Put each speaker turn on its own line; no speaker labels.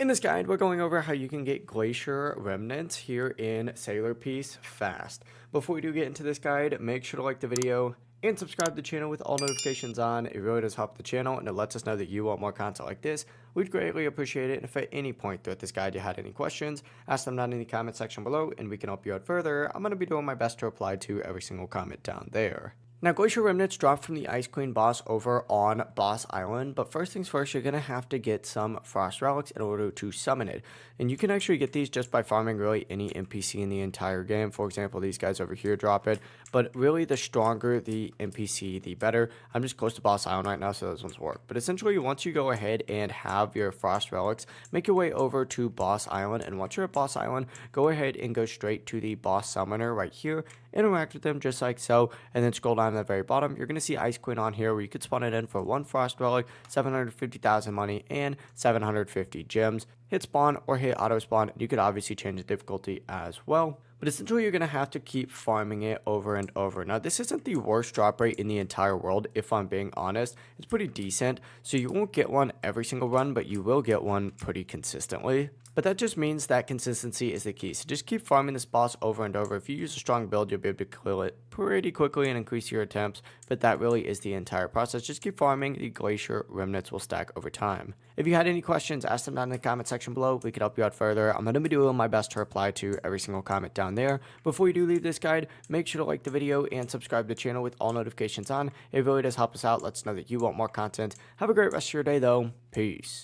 In this guide, we're going over how you can get Glacier Remnant here in Sailor Peace fast. Before we do get into this guide, make sure to like the video and subscribe to the channel with all notifications on. It really does help the channel and it lets us know that you want more content like this. We'd greatly appreciate it. And if at any point throughout this guide you had any questions, ask them down in the comment section below and we can help you out further. I'm going to be doing my best to reply to every single comment down there. Now, Glacier Remnants drop from the Ice Queen boss over on Boss Island, but first things first, you're going to have to get some Frost Relics in order to summon it. And you can actually get these just by farming really any NPC in the entire game. For example, these guys over here drop it, but really the stronger the NPC, the better. I'm just close to Boss Island right now, so those ones work. But essentially, once you go ahead and have your Frost Relics, make your way over to Boss Island, and once you're at Boss Island, go ahead and go straight to the Boss Summoner right here, interact with them just like so, and then scroll down to the very bottom. You're going to see Ice Queen on here where you could spawn it in for 1 Frost Relic, 750,000 money, and 750 gems. Hit spawn or hit auto spawn. You could obviously change the difficulty as well. But essentially, you're going to have to keep farming it over and over. Now, this isn't the worst drop rate in the entire world, if I'm being honest. It's pretty decent. So you won't get one every single run, but you will get one pretty consistently. But that just means that consistency is the key. So just keep farming this boss over and over. If you use a strong build, you'll be able to kill it pretty quickly and increase your attempts. But that really is the entire process. Just keep farming. The Glacier Remnants will stack over time. If you had any questions, ask them down in the comment section below. We could help you out further. I'm going to be doing my best to reply to every single comment down there. Before you do leave this guide, make sure to like the video and subscribe to the channel with all notifications on. It really does help us out. Let us know that you want more content. Have a great rest of your day, though. Peace.